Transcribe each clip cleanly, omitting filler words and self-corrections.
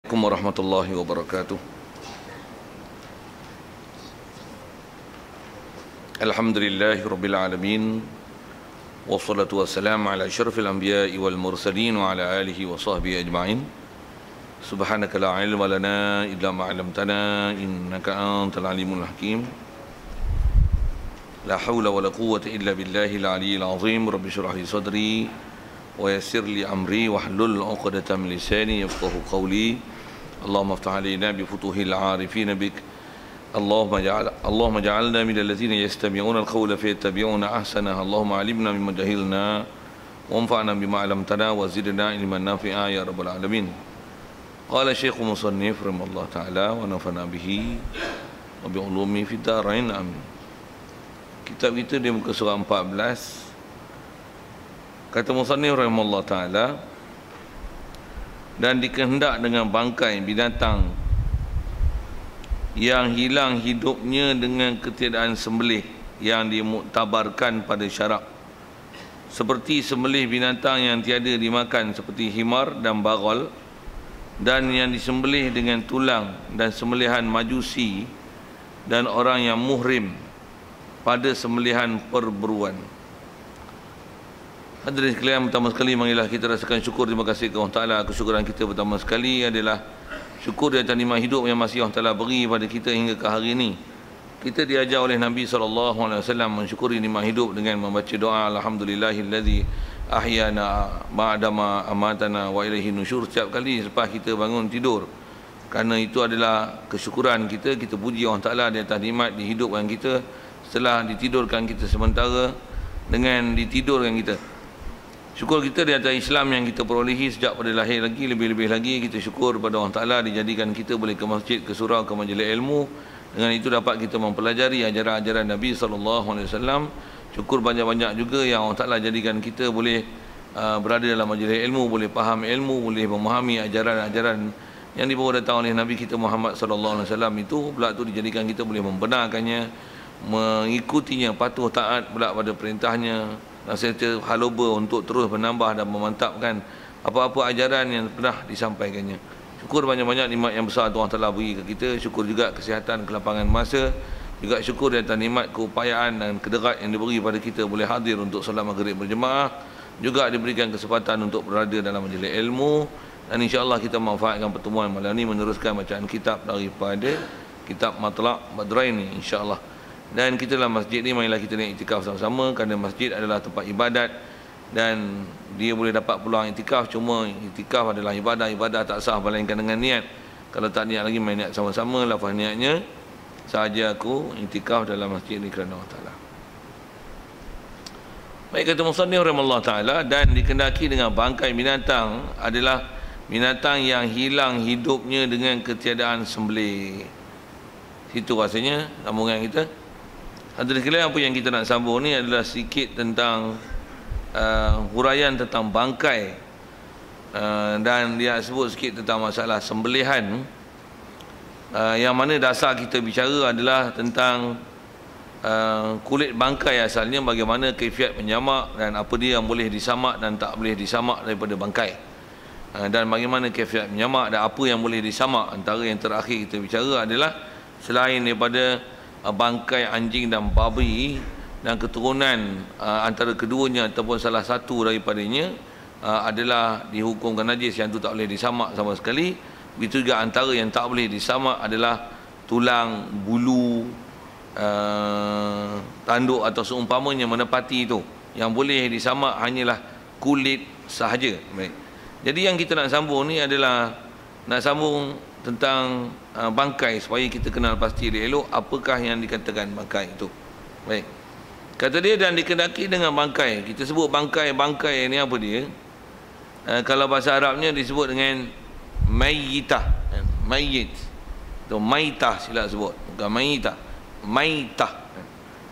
Assalamualaikum warahmatullahi wabarakatuh. Alhamdulillahi rabbil alamin. Wassalatu wassalamu ala asyrafil anbiya'i wal mursalin wa ala alihi wa sahbihi ajma'in. Subhanaka la ilma lana illa ma 'allamtana innaka antal alimul hakim. La haula wa la quwwata illa billahil aliyyil azim. Rabbi shrah li sadri wa yassir li amri wahlul 'uqdatam min lisani yafqahu qawli. اللهم افتح علينا بفتوح العارفين بك اللهم اجعلنا من الذين يستمعون القول فيتبعون احسنه اللهم علمنا مما جهلنا وانفعنا بما علمتنا وزدنا علما نافعا يا رب العالمين. قال الشيخ المصنف رحمه الله تعالى ونفعنا به وبعلومه في الدارين آمين. Kitab kita di muka surah 14 kata musannif rahimahullah taala, dan dikehendak dengan bangkai binatang yang hilang hidupnya dengan ketiadaan sembelih yang dimuktabarkan pada syarak, seperti sembelih binatang yang tiada dimakan seperti himar dan bagal, dan yang disembelih dengan tulang, dan sembelihan majusi dan orang yang muhrim pada sembelihan perburuan. Hadirin sekalian, pertama sekali marilah kita rasakan syukur, terima kasih kepada Allah Ta'ala. Kesyukuran kita pertama sekali adalah syukur di atas nikmat hidup yang masih Allah Ta'ala beri pada kita hingga ke hari ini. Kita diajar oleh Nabi SAW mensyukuri nikmat hidup dengan membaca doa Alhamdulillahilladzi ahyana ba'dama amatana wa ilaihi nusyur setiap kali selepas kita bangun tidur. Kerana itu adalah kesyukuran kita, kita puji Allah Ta'ala di atas nikmat dihidupkan kita setelah ditidurkan kita sementara dengan ditidurkan kita. Syukur kita di atas Islam yang kita perolehi sejak pada lahir lagi, lebih-lebih lagi kita syukur kepada Allah Ta'ala dijadikan kita boleh ke masjid, ke surau, ke majlis ilmu. Dengan itu dapat kita mempelajari ajaran-ajaran Nabi SAW. Syukur banyak-banyak juga yang Allah Ta'ala jadikan kita boleh berada dalam majlis ilmu, boleh faham ilmu, boleh memahami ajaran-ajaran yang dibawa datang oleh Nabi kita Muhammad SAW. Itu pula tu dijadikan kita boleh membenarkannya, mengikutinya, patuh taat pula pada perintahnya, dan serta haloba untuk terus menambah dan memantapkan apa-apa ajaran yang pernah disampaikannya. Syukur banyak-banyak nikmat yang besar Allah Ta'ala beri ke kita. Syukur juga kesihatan, kelapangan masa. Juga syukur di atas nikmat keupayaan dan kederat yang diberi pada kita boleh hadir untuk solat maghrib berjemaah. Juga diberikan kesempatan untuk berada dalam majlis ilmu. Dan insya-Allah kita manfaatkan pertemuan malam ini meneruskan bacaan kitab daripada kitab Matlaq Badrain ini insya-Allah. Dan kita dalam masjid ni marilah kita nak iktikaf sama-sama, kerana masjid adalah tempat ibadat dan dia boleh dapat peluang iktikaf. Cuma iktikaf adalah ibadah, ibadah tak sah melainkan dengan niat. Kalau tak niat lagi main niat sama-sama, lafaz niatnya sahaja aku iktikaf dalam masjid ni kerana Allah Ta'ala. Baik, kata musannif rahimahullah ta'ala, dan dikendaki dengan bangkai binatang adalah binatang yang hilang hidupnya dengan ketiadaan sembelih. Situ rasanya sambungan kita. Hadirin sekalian, apa yang kita nak sambung ni adalah sikit tentang huraian tentang bangkai, dan dia sebut sikit tentang masalah sembelihan, yang mana dasar kita bicara adalah tentang kulit bangkai asalnya, bagaimana kaifiat menyamak dan apa dia yang boleh disamak dan tak boleh disamak daripada bangkai, dan bagaimana kaifiat menyamak dan apa yang boleh disamak. Antara yang terakhir kita bicara adalah selain daripada bangkai anjing dan babi dan keturunan antara keduanya ataupun salah satu daripadanya adalah dihukumkan najis, yang itu tak boleh disamak sama sekali. Begitu juga antara yang tak boleh disamak adalah tulang, bulu, tanduk atau seumpamanya menepati itu. Yang boleh disamak hanyalah kulit sahaja. Baik. Jadi yang kita nak sambung ni adalah nak sambung tentang bangkai supaya kita kenal pasti elok apakah yang dikatakan bangkai itu. Baik. Kata dia, dan dikendaki dengan bangkai. Kita sebut bangkai ni apa dia? Kalau bahasa Arabnya disebut dengan mayyitah. Mayyit. Itu maitah silap sebut. Bukan maitah. Maitah.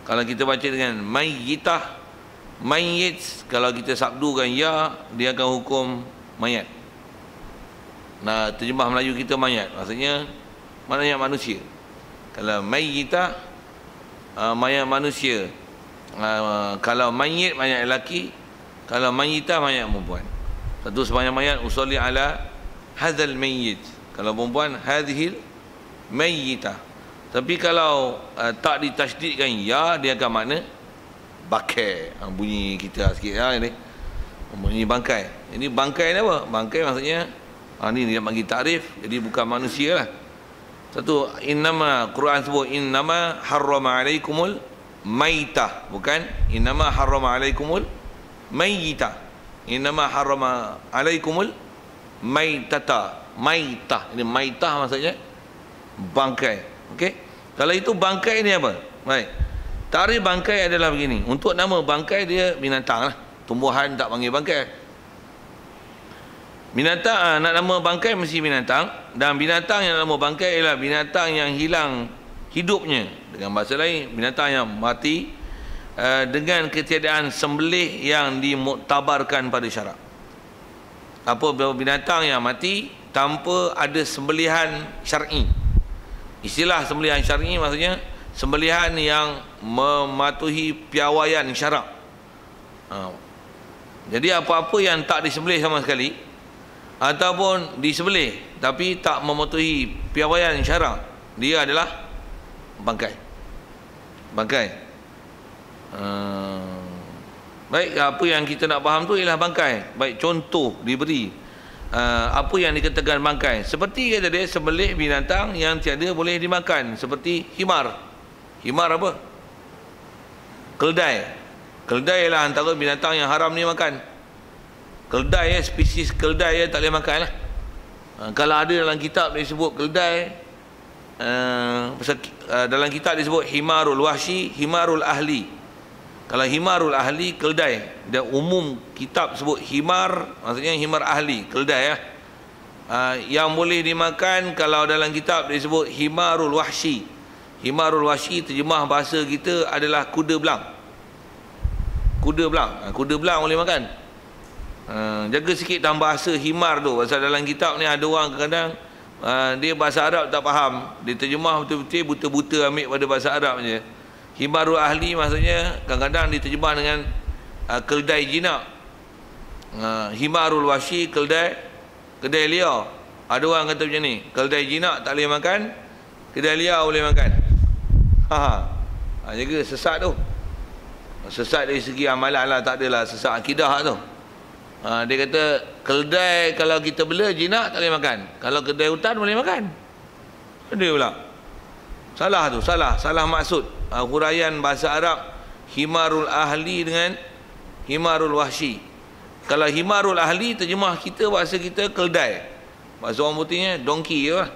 Kalau kita baca dengan mayyitah, mayyit, kalau kita sabdukan ya, dia akan hukum mayat. Nah, terjemah Melayu kita mayat, maksudnya mayat manusia. Kalau mayyitah, mayat manusia. Kalau mayit, mayat lelaki. Kalau mayyitah, mayat perempuan. Satu sebanyak mayat, usolli ala hadzal mayyit. Kalau perempuan hadhil mayyitah. Tapi kalau tak ditasydidkan ya, dia akan makna bakai. Bunyi kita sikit ni. Bunyi bangkai. Ini bangkai ni apa? Bangkai maksudnya ni dia bagi takrif, jadi bukan manusia lah. Satu, innama Quran sebut innama harrama alaikumul maitah, bukan innama harrama alaikumul mayyitah. Innama harrama alaikumul maitata. Maitah, ini maitah maksudnya bangkai. Okey. Kalau itu bangkai ni apa? Baik. Tarikh bangkai adalah begini. Untuk nama bangkai dia binatang lah. Tumbuhan tak panggil bangkai. Binatang nak nama bangkai mesti binatang, dan binatang yang nama bangkai ialah binatang yang hilang hidupnya. Dengan bahasa lain, binatang yang mati dengan ketiadaan sembelih yang dimuktabarkan pada syarak. Apa binatang yang mati tanpa ada sembelihan syar'i. Istilah sembelihan syar'i maksudnya sembelihan yang mematuhi piawaian syarak. Jadi apa-apa yang tak disembelih sama sekali ataupun disembelih tapi tak mematuhi piawaian syarak, dia adalah bangkai. Bangkai. Baik, apa yang kita nak faham tu ialah bangkai. Baik, contoh diberi apa yang dikatakan bangkai. Seperti kata dia, sembelih binatang yang tiada boleh dimakan, seperti himar. Himar apa? Keldai. Keldai ialah antara binatang yang haram dimakan. Keldai, spesies keldai tak boleh makan lah. Kalau ada dalam kitab disebut keldai, dalam kitab disebut himarul wahsy, himarul ahli. Kalau himarul ahli, keldai. Dan umum kitab sebut himar, maksudnya himar ahli, keldai lah. Yang boleh dimakan kalau dalam kitab disebut himarul wahsy. Himarul wahsy terjemah bahasa kita adalah kuda belang. Kuda belang. Kuda belang boleh makan. Jaga sikit dalam bahasa himar tu. Pasal dalam kitab ni ada orang kadang-kadang dia bahasa Arab tak faham, dia terjemah betul-betul buta-buta ambil pada bahasa Arab je. Himarul ahli maksudnya kadang-kadang diterjemah dengan keldai jinak. Himarul wahsy, keldai liar. Ada orang kata macam ni, keldai jinak tak boleh makan, keldai liar boleh makan. Jaga sesat tu. Sesat dari segi amalan lah, tak adalah sesat akidah tu. Dia kata keldai kalau kita bela jinak tak boleh makan, kalau keldai hutan boleh makan. Dia pula salah tu, salah maksud. Huraian bahasa Arab himarul ahli dengan himarul wahsy. Kalau himarul ahli terjemah kita bahasa kita keldai, bahasa orang putihnya donkey je lah.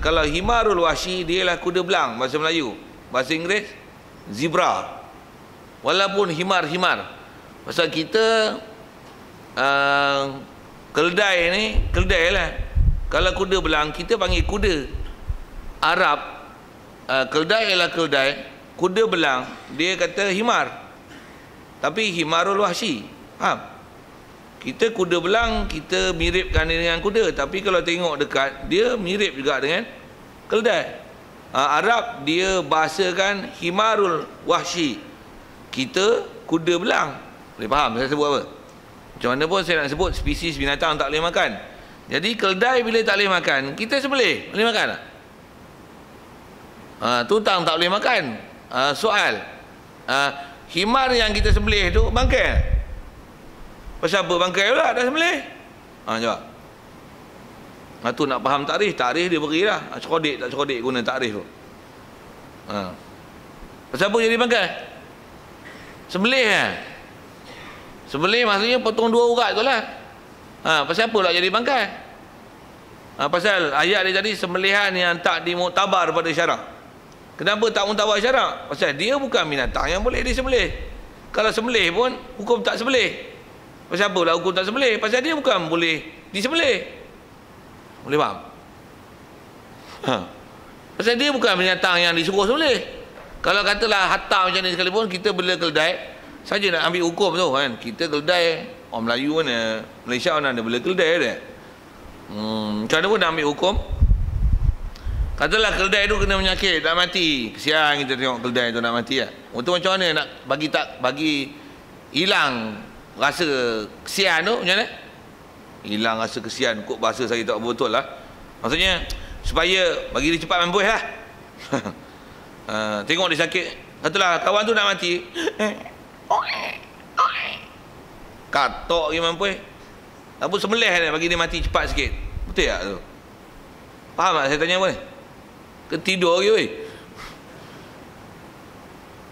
Kalau himarul wahsy dia lah kuda belang bahasa Melayu, bahasa Inggeris zebra. Walaupun himar pasal kita keldai ni keldai lah. Kalau kuda belang kita panggil kuda. Arab keldai ialah keldai, kuda belang dia kata himar. Tapi himarul wahsy, faham? Kita kuda belang kita miripkan dia dengan kuda, tapi kalau tengok dekat dia mirip juga dengan keldai. Arab dia bahasakan himarul wahsy, kita kuda belang. Boleh faham saya sebut apa? Macam mana pun saya nak sebut spesies binatang tak boleh makan. Jadi keldai bila tak boleh makan, kita sembelih boleh makan tak? Tutang tak boleh makan. Soal, himar yang kita sembelih tu bangkai. Pasal apa bangkai pula dah sembelih? Jawab. Tu nak faham takrif dia berilah. Cerodik tak cerodik guna takrif tu. Pasal apa jadi bangkai? Sembelih kan? Sembelih maksudnya potong dua urat tu lah. Pasal apa nak jadi bangkai? Pasal ayat dia tadi sembelihan yang tak dimuktabar pada syarak. Kenapa tak muktabar syarak? Pasal dia bukan binatang yang boleh disembelih. Kalau sembelih pun hukum tak sembelih. Pasal apa lah hukum tak sembelih? Pasal dia bukan boleh disembelih. Boleh faham? Pasal dia bukan binatang yang disuruh sembelih. Kalau katalah hatta macam ni sekalipun, kita bela keldai saja nak ambil hukum tu kan. Kita keldai, orang Melayu mana, Malaysia mana ada bela keldai dia. Macam mana pun nak ambil hukum. Katalah keldai tu kena menyakit, nak mati. Kesian kita tengok keldai tu nak mati lah. Untuk macam mana nak bagi hilang rasa kesian tu, macam mana? Hilang rasa kesian, kok bahasa saya tak betul lah. Maksudnya supaya bagi dia cepat mampus lah. Tengok dia sakit, katalah kawan tu nak mati, katok dia mampus, apa sembelih dia bagi dia mati cepat sikit. Betul tak tu? Faham tak saya tanya apa ni? Ketidur lagi weh.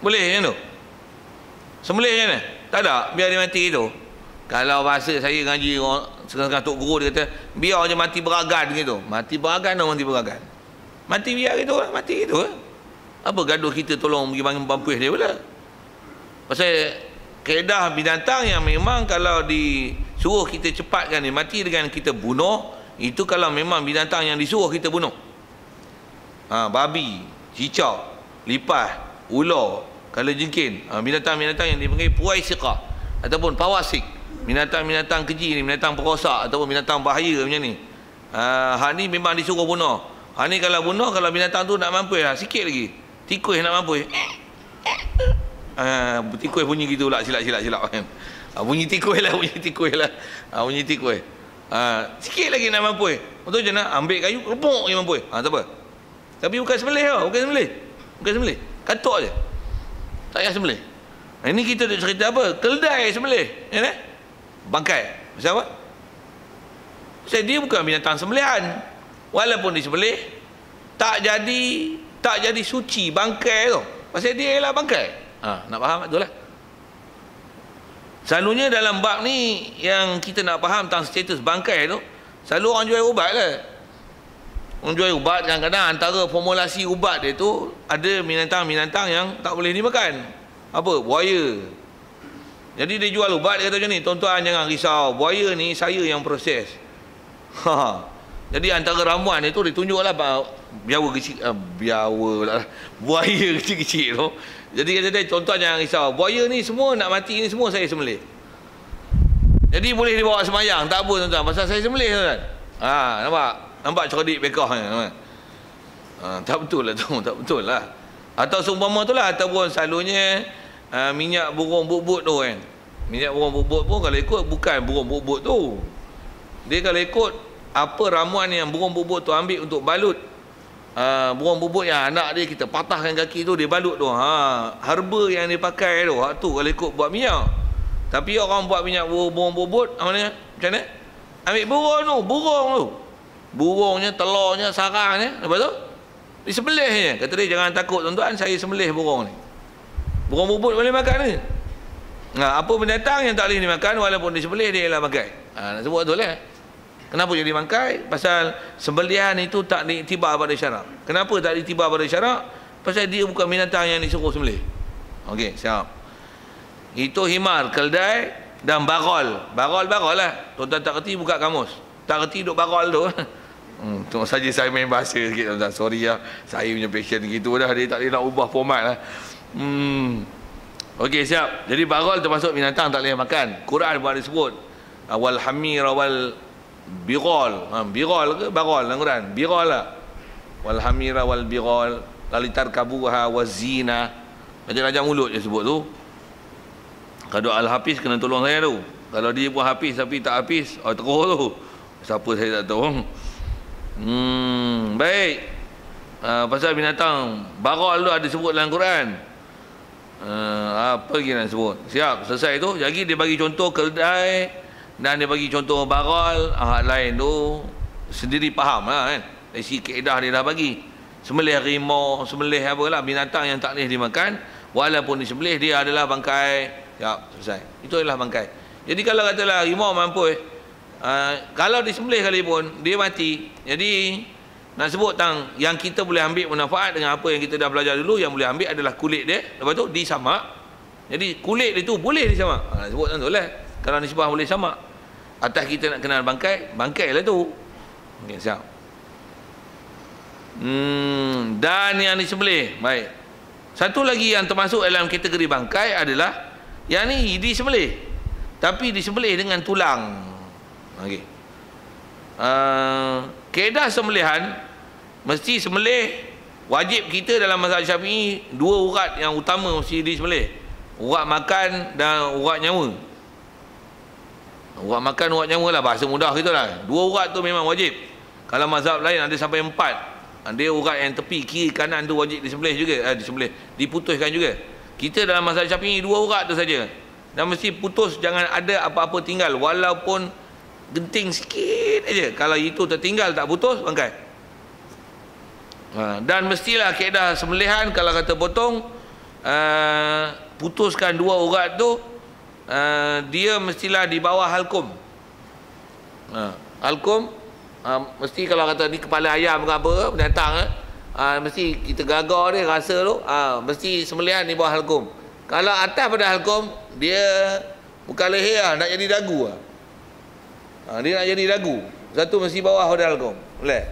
Boleh macam tu? Sembelih macam mana? Tak ada, biar dia mati gitu. Kalau bahasa saya ngaji orang sekarang tok guru dia kata biar je mati beragan gitu. Mati beragan atau mati beragan? Mati biar gitu lah, mati gitu lah. Apa gaduh kita tolong pergi bangun pampus dia pula? Pasal kaedah binatang yang memang kalau disuruh kita cepatkan dia mati dengan kita bunuh, itu kalau memang binatang yang disuruh kita bunuh. Babi, cicak, lipas, ular, kalajengking, binatang-binatang yang dipanggil puaisiqah ataupun pawasik, binatang-binatang keji ni, binatang perosak ataupun binatang bahaya macam ni. Hak ni memang disuruh bunuh. Hak ni kalau bunuh, kalau binatang tu nak mampus lah, sikit lagi. Tikus nak mampus. Tikus bunyi gitu pula, silap kan. Bunyi tikus lah, bunyi tikus lah. Bunyi tikus. Sikit lagi nak mampus. Betul je nak ambil kayu, lepuk je mampus. Tak apa. Tapi bukan sembelih tau, bukan sembelih. Katuk je. Tak payah sembelih. Ini kita nak cerita apa? Keldai sembelih. Ya kan? Bangkai. Pasal apa? Pasal dia bukan binatang sembelihan. Walaupun disembelih, tak jadi suci bangkai tu. Pasal dia ialah bangkai. Nak faham betul lah. Selalunya dalam bab ni yang kita nak faham tentang status bangkai tu, selalu orang jual ubat lah. Orang jual ubat kadang-kadang antara formulasi ubat dia tu ada binatang-binatang yang tak boleh dimakan. Apa? Buaya. Jadi dia jual ubat, dia kata macam ni, tuan-tuan jangan risau, buaya ni saya yang proses. Jadi antara ramuan itu ditunjuklah biawa kecil, buaya kecil-kecil tu. Jadi kata dia, tuan-tuan jangan risau, buaya ni semua nak mati ni semua saya sembelih. Jadi boleh dibawa semayang, tak apa tuan-tuan, pasal saya sembelih tuan-tuan. Nampak cerdik bekah ni. Tak betul lah tu, tak betul lah. Atau seumpama tu lah, ataupun selalunya minyak burung bubut tu kan. Minyak burung bubut pun kalau ikut bukan burung bubut tu. Dia kalau ikut apa ramuan yang burung bubut tu ambil untuk balut burung bubut yang anak dia, kita patahkan kaki tu, dia balut tu. Herba yang dia pakai tu, hak tu kalau ikut buat minyak. Tapi orang buat minyak burung bubut macam mana? Ambil burung tu. Burungnya, telurnya, sarangnya, lepas tu disembelih je. Kata dia, jangan takut tuan-tuan, saya sembelih burung ni. Burung bubut boleh makan ni. Apa binatang yang tak boleh dimakan walaupun disembelih, dia ialah bangkai. Nak sebut betul lah. Kenapa jadi bangkai? Pasal sembelihan itu tak diiktibar pada syarak. Kenapa tak diiktibar pada syarak? Pasal dia bukan binatang yang disuruh sembelih. Okey, siap. Itu himar, keldai dan barol. Barol lah. Tuan-tuan tak kerti, buka kamus. Tak kerti duk barol tu. Tengok saja saya main bahasa sikit tuan-tuan. Sorry lah, saya punya passion gitu dah. Dia tak boleh nak ubah format lah. Okey, siap. Jadi barol termasuk binatang tak boleh makan. Quran pun ada sebut. Wal hamir wal birol. Birol ke barol dalam Quran? Birol lah. Wal hamir wal birol lalitar kabuha wazina. Raja-raja mulut je sebut tu. Kalau Al-Hafiz kena tolong saya tu. Kalau dia pun Hafiz tapi tak Hafiz, terus tu. Siapa saya tak tahu. Baik. Pasal binatang barol tu ada sebut dalam Quran. Apa lagi nak sebut? Siap, selesai tu. Jadi dia bagi contoh keldai dan dia bagi contoh barol. Lain tu sendiri faham lah kan. Dari segi kaedah dia dah bagi. Sembelih harimau, sembelih apalah binatang yang tak boleh dimakan, walaupun disembelih dia adalah bangkai. Siap, selesai. Itu adalah bangkai. Jadi kalau katalah harimau mampus, kalau disembelih sekalipun dia mati. Jadi nak sebut tentang yang kita boleh ambil manfaat dengan apa yang kita dah belajar dulu, yang boleh ambil adalah kulit dia. Lepas tu disamak. Jadi kulit dia tu boleh disamak. Sebut tu lah. Kalau nisbah boleh samak. Atas kita nak kenal bangkai, bangkai lah tu. Okey, siap. Dan yang disembelih. Baik. Satu lagi yang termasuk dalam kategori bangkai adalah yang ni disembelih, tapi disembelih dengan tulang. Okey. Kaedah sembelihan mesti sembelih, wajib kita dalam mazhab Syafi'i dua urat yang utama mesti disembelih. Urat makan dan urat nyawa. Urat makan, urat nyawa lah, bahasa mudah gitulah. Dua urat tu memang wajib. Kalau mazhab lain ada sampai 4. Dia urat yang tepi kiri kanan tu wajib disembelih juga, diputuskan juga. Kita dalam mazhab Syafi'i 2 urat tu saja. Dan mesti putus, jangan ada apa-apa tinggal walaupun genting sikit aja. Kalau itu tertinggal tak putus, bangkai. Dan mestilah kaedah sembelihan kalau kata potong, putuskan 2 urat tu, dia mestilah di bawah halkum. Halkum mesti kalau kata ni kepala ayam ke apa binatang, mesti kita gagar dia rasa tu, mesti sembelihan di bawah halkum. Kalau atas pada halkum, dia bukan leher lah, nak jadi dagu lah. Dia nak jadi dagu, satu mesti bawah pada halkum. Boleh.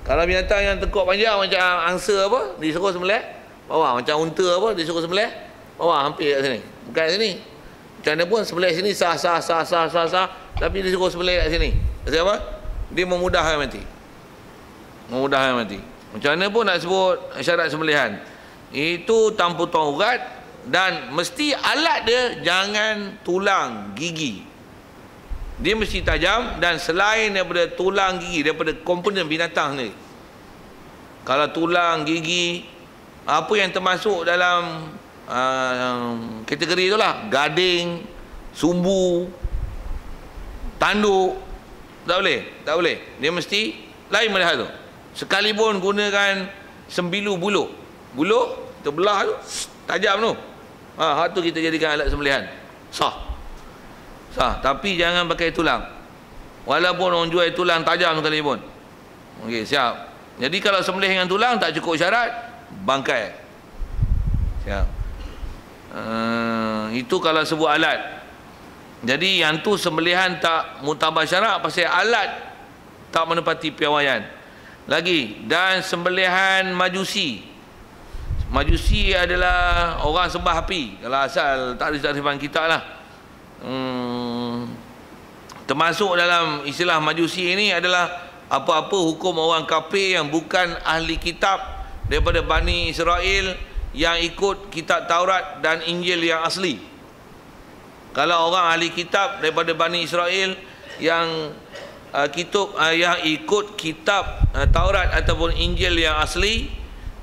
Kalau binatang yang tekuk panjang macam angsa apa, disuruh sembelih bawah. Macam unta apa, disuruh sembelih bawah, hampir kat sini, bukan kat sini. Macam mana pun sembelih sini sah, tapi disuruh sembelih kat sini. Sebab apa? Dia memudahkan mati. Memudahkan mati. Macam mana pun nak sebut syarat sembelihan, itu tanpa potong urat, dan mesti alat dia jangan tulang gigi. Dia mesti tajam, dan selain daripada tulang gigi, daripada komponen binatang ni. Kalau tulang gigi, apa yang termasuk dalam kategori itulah, gading, sumbu, tanduk, tak boleh. Tak boleh. Dia mesti lain melihat tu. Sekalipun gunakan sembilu buluk, terbelah tu, tajam tu, hak tu kita jadikan alat sembelihan, sah. Tapi jangan pakai tulang, walaupun orang jual tulang tajam sekalipun. Okey, siap. Jadi kalau sembelih dengan tulang tak cukup syarat, bangkai. Siap. Itu kalau sebut alat. Jadi yang tu sembelihan tak mutabar syarat pasal alat tak menepati piawaian. Lagi, dan sembelihan majusi. Majusi adalah orang sembah api. Kalau asal takrif-takrifan kita lah. Termasuk dalam istilah majusi ini adalah apa-apa hukum orang kafir yang bukan ahli kitab daripada Bani Israel yang ikut kitab Taurat dan Injil yang asli. Kalau orang ahli kitab daripada Bani Israel yang yang ikut kitab Taurat ataupun Injil yang asli,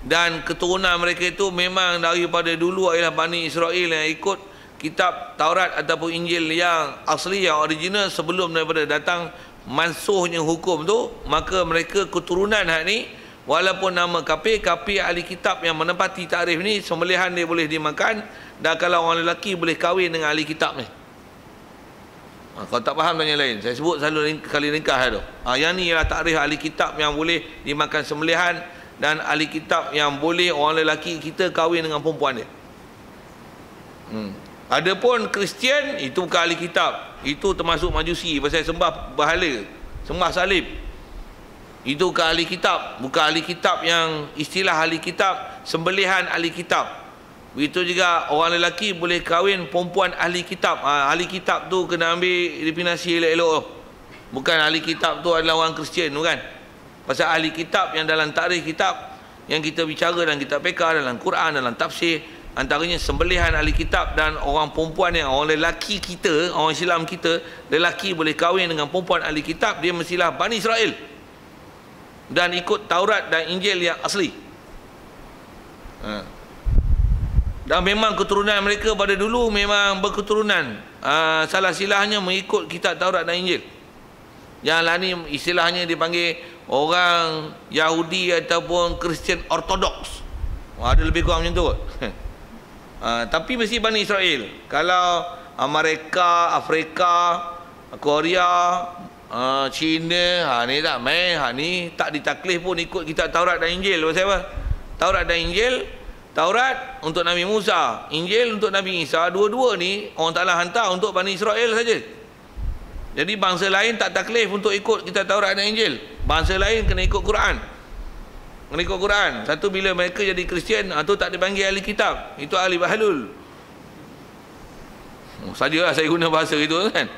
dan keturunan mereka itu memang daripada dulu adalah Bani Israel yang ikut kitab Taurat ataupun Injil yang asli, yang original, sebelum daripada datang mansuhnya hukum tu, maka mereka keturunan hak ni, walaupun nama kafir ahli kitab yang menepati takrif ni, sembelihan dia boleh dimakan. Dan kalau orang lelaki boleh kahwin dengan ahli kitab ni. Kalau tak faham tanya lain, saya sebut selalu kali ringkas tu. Yang ni ialah takrif ahli kitab yang boleh dimakan sembelihan, dan ahli kitab yang boleh orang lelaki kita kahwin dengan perempuan dia. Adapun Kristian, itu bukan ahli kitab, itu termasuk majusi pasal sembah bahala, sembah salib. Itu bukan ahli kitab, bukan ahli kitab yang istilah ahli kitab, sembelihan ahli kitab. Begitu juga orang lelaki boleh kahwin perempuan ahli kitab. Ahli kitab tu kena ambil definisi elok-elok. Bukan ahli kitab tu adalah orang Kristian, bukan. Pasal ahli kitab yang dalam takrif kitab yang kita bicara dalam kitab fiqh, dalam Quran, dalam tafsir, antaranya sembelihan ahli kitab dan orang perempuan yang orang lelaki kita, orang Islam kita, lelaki boleh kahwin dengan perempuan ahli kitab, dia mestilah Bani Israel dan ikut Taurat dan Injil yang asli. Dan memang keturunan mereka pada dulu memang berketurunan, salah silahnya mengikut kitab Taurat dan Injil. Yang lain ni istilahnya dipanggil orang Yahudi ataupun Kristian Ortodoks. Ada lebih kurang macam tu kot. Tapi mesti Bani Israel. Kalau Amerika, Afrika, Korea, China, ni tak main, ni tak ditaklif pun ikut kitab Taurat dan Injil. Pasal apa? Taurat dan Injil, Taurat untuk Nabi Musa, Injil untuk Nabi Isa. Dua-dua ni orang Ta'ala hantar untuk Bani Israel saja. Jadi bangsa lain tak taklif untuk ikut kitab Taurat dan Injil. Bangsa lain kena ikut Quran. Kena ikut Quran. Satu, bila mereka jadi Kristian, tu tak dipanggil ahli kitab, itu ahli bahlul. Sajalah saya guna bahasa itu kan.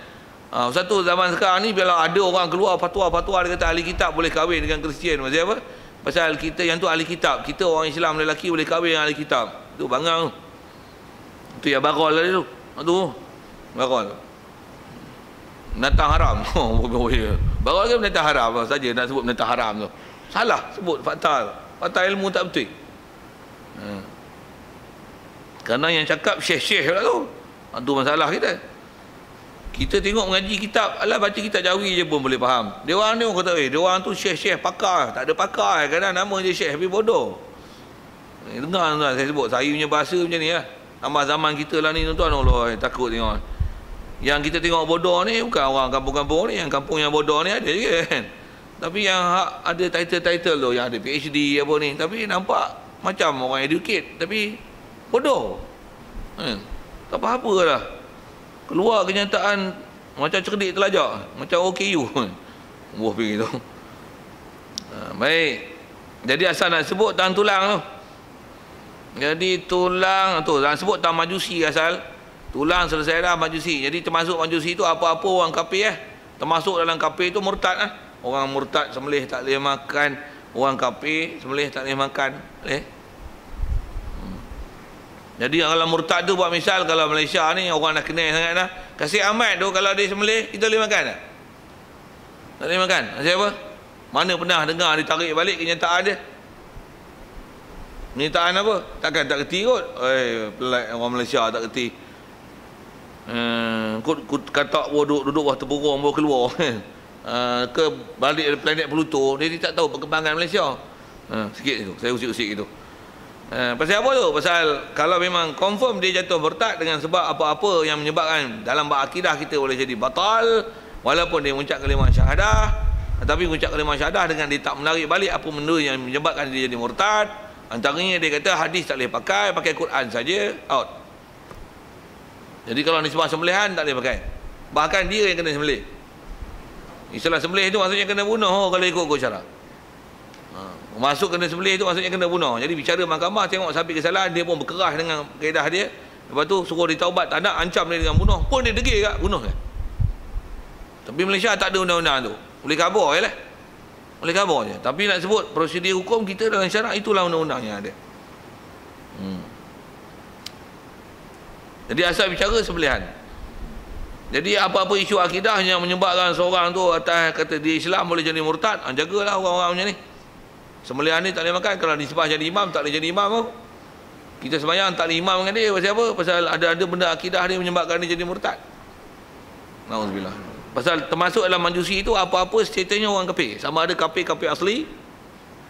Satu, zaman sekarang ni bila ada orang keluar fatwa-fatwa dia kata ahli kitab boleh kahwin dengan Kristian. Pasal apa? Pasal kita yang tu ahli kitab, kita orang Islam lelaki boleh kahwin dengan ahli kitab. Itu bangang tu. Itu yang barol lah tu. Itu barol. Natang haram. Baru lagi benda haram saja nak sebut benda haram tu. Salah sebut fakta. Fakta ilmu tak betul. Kerana yang cakap syekh-syekh pula tu. Itu masalah kita. Kita tengok mengaji kitab, alah baca kitab Jawi je pun boleh faham. Dia orang ni orang kata, dia orang tu syekh-syekh pakar. Tak ada pakar. Kadang nama je syekh, tapi bodoh. Dengar tuan, saya sebut. Saya punya bahasa macam ni lah. Tambah zaman kita lah ni tuan-tuan. Allah, takut tengok. Yang kita tengok bodoh ni, bukan orang kampung-kampung ni. Yang kampung yang bodoh ni ada je kan. Tapi yang ada title-title tu, yang ada PhD apa ni. Tapi nampak macam orang educate. Tapi bodoh. Tak apa-apa lah. Keluar kenyataan macam cerdik telajak, macam OKU. Buah pergi tu. Baik. Jadi asal nak sebut tang tulang tu. Jadi tulang tu nak sebut tang majusi asal. Tulang selesai dah majusi. Jadi termasuk majusi tu apa-apa orang kafir termasuk dalam kafir tu murtad lah. Orang murtad sembelih tak boleh makan. Orang kafir sembelih tak boleh makan. Jadi kalau murtad tu buat misal, kalau Malaysia ni orang dah kenal sangat dah, Kasih Ahmad tu kalau dia sembelih, kita boleh makan tak? Tak boleh makan. Maksud apa? Mana pernah dengar ditarik balik kenyataan dia? Kenyataan apa? Takkan tak kerti kot. Pelik orang Malaysia tak kerti. Kata duduk bawah terburung baru keluar. Ke balik dari planet Pluto, dia tak tahu perkembangan Malaysia. Sikit tu, saya usik-usik gitu. Pasal apa tu? Pasal kalau memang confirm dia jatuh murtad dengan sebab apa-apa yang menyebabkan dalam akidah kita boleh jadi batal, walaupun dia mengucap kalimah syahadah, tetapi mengucap kalimah syahadah dengan dia tak menarik balik apa benda yang menyebabkan dia jadi murtad. Antaranya dia kata hadis tak boleh pakai Quran saja, out. Jadi kalau nisbah sembelihan tak boleh pakai. Bahkan dia yang kena sembelih. Istilah sembelih itu maksudnya kena bunuh kalau ikut syarak. Masuk kena sembelih itu maksudnya kena bunuh. Jadi bicara mahkamah tengok sampai kesalahan, dia pun berkerah dengan kaedah dia. Lepas tu suruh dia taubat, tak nak, ancam dia dengan bunuh. Pun dia degil kat bunuh kan. Tapi Malaysia tak ada undang-undang tu. Boleh kabur je lah. Boleh kabur je. Tapi nak sebut prosedur hukum kita dalam syarak, itulah undang-undang yang ada. Jadi asal bicara sembelihan. Jadi apa-apa isu akidah yang menyebabkan seorang tu atas kata dia Islam boleh jadi murtad, jagalah orang-orang macam ni. Sembelihan ni tak boleh makan. Kalau disebah jadi imam, tak boleh jadi imam pun. Kita sembahyang tak boleh imam dengan dia. Pasal apa? Pasal ada benda akidah dia menyebabkan dia jadi murtad. Na'udzubillah. Pasal termasuk dalam majusi itu apa-apa statusnya orang kafir. Sama ada kafir asli,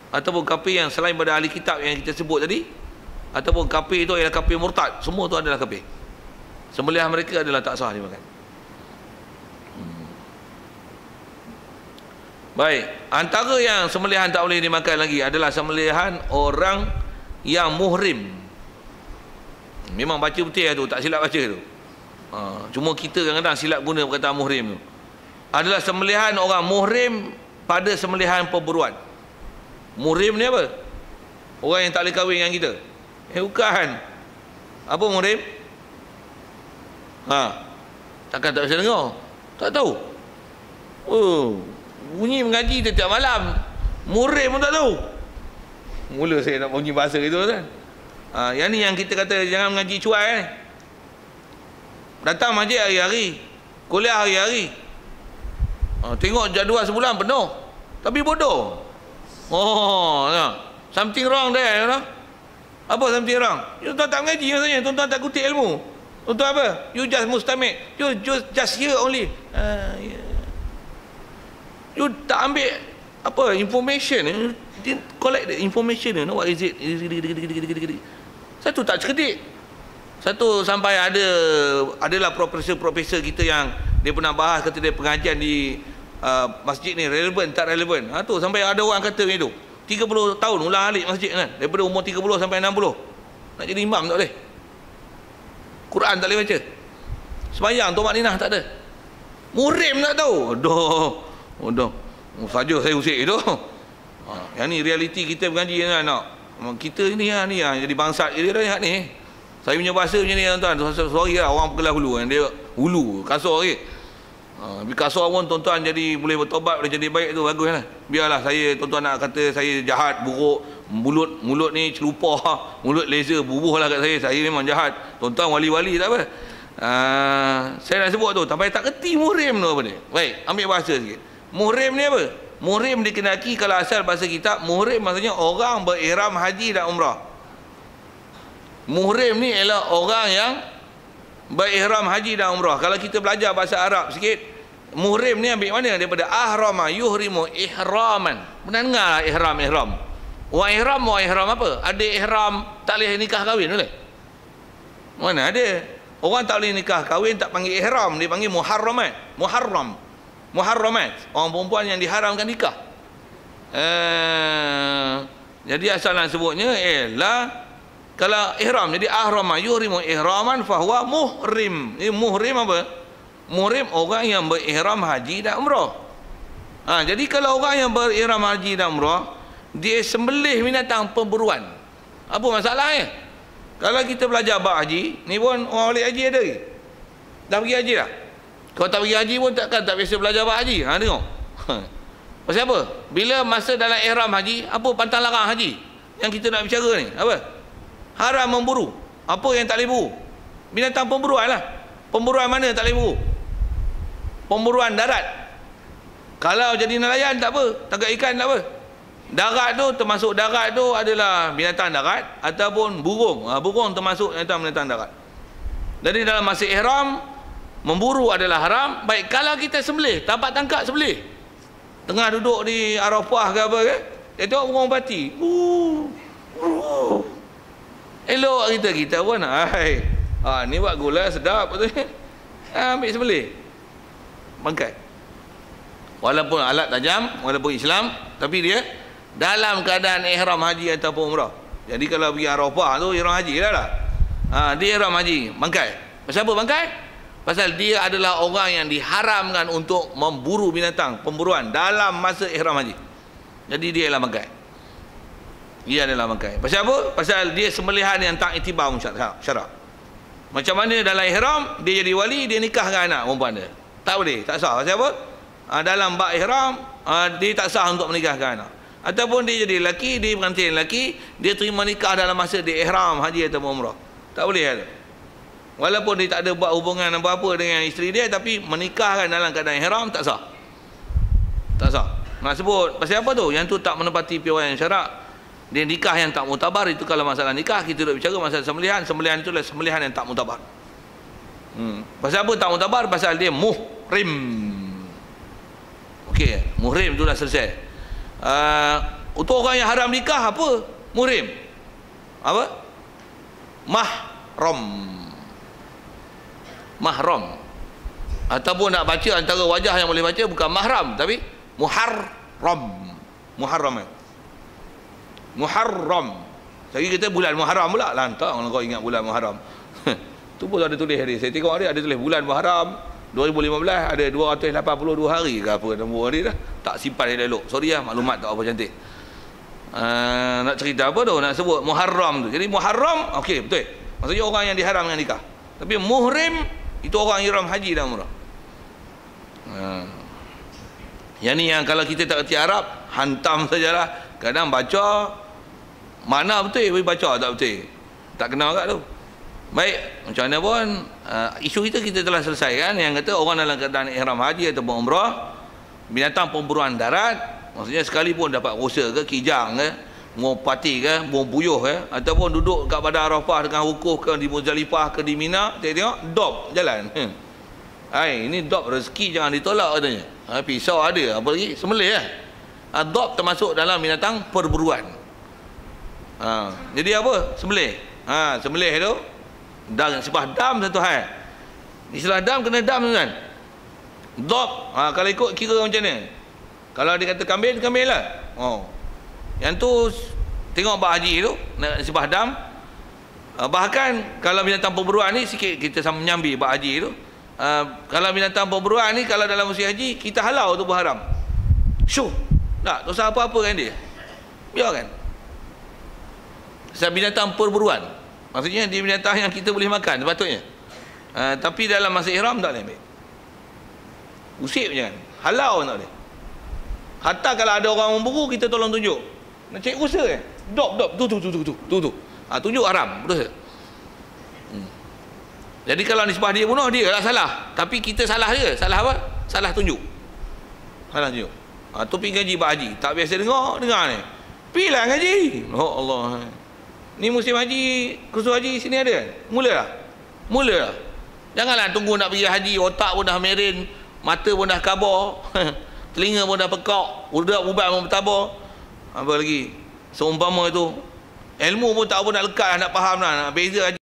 ataupun kafir yang selain pada ahli kitab yang kita sebut tadi, ataupun kafir itu ialah kafir murtad. Semua itu adalah kafir. Sembelihan mereka adalah tak sah dimakan. Baik, antara yang sembelihan tak boleh dimakan lagi adalah sembelihan orang yang muhrim. Memang baca betul tu, tak silap baca tu. Cuma kita kadang-kadang silap guna perkataan muhrim tu. Adalah sembelihan orang muhrim pada sembelihan perburuan. Muhrim ni apa? Orang yang tak boleh kahwin dengan kita. Bukan. Apa muhrim? Takkan tak bisa dengar? Tak tahu. Bunyi mengaji setiap malam, murim pun tak tahu. Mula saya nak bunyi bahasa itu kan. Yang ni yang kita kata jangan mengaji cuai. Datang masjid hari-hari, kuliah hari-hari. Tengok jadual sebulan penuh, tapi bodoh. Something wrong there, you know? Apa something wrong? Tuan-tuan tak mengaji maksudnya, tuan-tuan tak kutip ilmu. Tuan-tuan apa? You just mustamid. You just hear only. You tak ambil apa information, you collect the information, you know what is it. Satu tak cerdik, satu sampai adalah profesor kita yang dia pernah bahas, kata dia pengajian di masjid ni relevan tak relevan. Tu sampai ada orang kata macam tu, 30 tahun ulang alik masjid kan, daripada umur 30 sampai 60 nak jadi imam tak boleh, Quran tak boleh baca, sembahyang tumak ninah tak ada, murim tak tahu. Saja saya usik itu. Yang ni realiti kita mengaji kan, nak. Kita ni yang jadi bangsat dia dah ni. Saya punya bahasa macam ni tuan-tuan. Sorry lah orang Kelah Hulu kan, dia hulu kasar sikit. Tapi kasar pun tuan-tuan jadi boleh bertobat, boleh jadi baik tu baguslah. Biarlah saya tuan-tuan nak kata saya jahat, buruk, mulut ni celupah, mulut laser bubuhlah kat saya memang jahat. Tuan-tuan wali-wali tak apa. Saya nak sebut tu, tapi tak kerti murim tu apa dia. Baik, ambil bahasa sikit. Muhrim ni apa? Muhrim dikenaki kalau asal bahasa kitab, muhrim maksudnya orang berihram haji dan umrah. Muhrim ni ialah orang yang berihram haji dan umrah. Kalau kita belajar bahasa Arab sikit, muhrim ni ambil mana? Daripada ahrama yuhrimu ihraman. Pernah dengar lah ihram. Orang ihram apa? Ada ihram tak boleh nikah kahwin boleh? Mana ada? Orang tak boleh nikah kahwin tak panggil ihram, dia panggil muharramat. Muharramat. Orang perempuan yang diharamkan nikah. Jadi asalan sebutnya ialah kalau ihram, jadi ahrama yuhrimu ihraman fahuwa muhrim. Ini muhrim apa? Muhrim orang yang berihram haji dan umrah. Jadi kalau orang yang berihram haji dan umrah, dia sembelih binatang pemburuan, apa masalahnya? Kalau kita belajar bab haji, ni pun orang balik haji ada ke? Dah pergi haji dah? Kalau tak pergi haji pun tak biasa belajar bab haji. Tengok. Pasal apa? Bila masa dalam ihram haji, apa pantang larang haji yang kita nak bicara ni? Apa? Haram memburu. Apa yang tak boleh buru? Binatang pemburuan lah. Pemburuan mana tak boleh buru? Pemburuan darat. Kalau jadi nelayan tak apa, tangkap ikan tak apa. Darat tu, termasuk darat tu adalah binatang darat ataupun burung. Burung termasuk binatang darat. Jadi dalam masa ihram, memburu adalah haram. Baik, kalau kita sembelih, tapak tangkap sembelih, tengah duduk di Arafah ke apa ke, dia tengok burung pati, elok kita pun, ni buat gula sedap betul. Ambil sembelih, bangkai. Walaupun alat tajam, walaupun Islam, tapi dia dalam keadaan ihram haji ataupun umrah. Jadi kalau pergi Arafah tu ihram haji lah. Dia ihram haji, bangkai. Pasal apa bangkai? Pasal dia adalah orang yang diharamkan untuk memburu binatang pemburuan dalam masa ihram haji. Jadi dia adalah bangkai. Dia adalah bangkai. Pasal apa? Pasal dia sembelihan yang tak iktibar syarak. Macam mana dalam ihram dia jadi wali, dia nikahkan anak perempuan dia. Tak boleh, tak sah. Pasal apa? Dalam bab ihram dia tak sah untuk menikahkan anak. Ataupun dia jadi lelaki, dia pengantin lelaki, dia terima nikah dalam masa dia ihram haji atau umrah. Tak boleh ada. Walaupun dia tak ada buat hubungan apa-apa dengan isteri dia, tapi menikahkan dalam keadaan ihram tak sah. Tak sah. Nak sebut pasal apa tu? Yang tu tak menepati piawaian syarak. Dia nikah yang tak mutabar. Itu kalau masalah nikah, kita duduk bicara masalah sembelihan. Sembelihan itu adalah sembelihan yang tak mutabar. Pasal apa tak mutabar? Pasal dia muhrim. Okey, muhrim tu dah selesai. Untuk orang yang haram nikah apa? Muhrim. Apa? Mahram. Ataupun nak baca antara wajah yang boleh baca bukan mahram tapi muharram. Jadi kita bulan Muharram pula. Lantak kalau kau ingat bulan Muharram. Tu pun ada tulis hari. Saya tengok ada tulis bulan Muharram 2015 ada 282 hari ke apa nombor hari dah. Tak simpan elok. Sorry lah, maklumat tak apa cantik. Nak cerita apa tu? Nak sebut Muharram tu. Jadi Muharram, okey betul. Maksudnya orang yang diharamkan nikah. Tapi muhrim itu orang ihram haji dan umrah. Yang ni yang kalau kita tak kerti Arab, hantam sajalah. Kadang baca mana betul, baca tak betul. Tak kenal kat tu. Baik, macam mana pun isu kita telah selesaikan. Yang kata orang dalam keadaan ihram haji ataupun umrah, binatang pemburuan darat, maksudnya sekalipun dapat rusa ke, kijang ke, mau pati ke, mau buyuh ke, ataupun duduk kat Padang Arafah dengan wukuf ke di Muzdalifah ke di Mina, tengok dop jalan. Ini dop rezeki jangan ditolak katanya. Pisau ada, apa lagi? Sembelih lah. Dop termasuk dalam binatang perburuan. Jadi apa? Sembelih. Sembelih tu dan sebab dam satu hal. Istilah dam kena dam kan. Dop kalau ikut kira macam mana? Kalau dia kata kambing lah. Yang tu tengok bab haji tu nak sebah dam. Bahkan kalau binatang perburuan ni sikit kita sama menyambi bab haji tu. Kalau binatang perburuan ni kalau dalam musim haji kita halau tu berharam. Syuh. Tak dosa apa-apa kan dia. Biarkan. Sebab binatang perburuan. Maksudnya dia binatang yang kita boleh makan sepatutnya. Tapi dalam masa ihram tak boleh ambil. Usip jangan. Halau tak boleh. Hatta kalau ada orang memburu kita tolong tunjuk. Nak cek usaha kan? Dop tu. Tunjuk haram. Betul tak? Jadi kalau nisbah dia bunuh dia tak salah. Tapi kita salah je. Salah apa? Salah tunjuk. Halang tunjuk. Tu pergi ngaji Pak Haji. Tak biasa dengar ni. Pergilah ngaji. Oh Allah. Ni musim haji, kursus haji sini ada kan? Mula dah. Janganlah tunggu nak pergi haji, otak pun dah merin, mata pun dah kabar, telinga pun dah pekak, ubat pun bertabur. Apa lagi? Seumpama itu, ilmu pun tak apa nak lekat, nak faham lah, nak beza haji.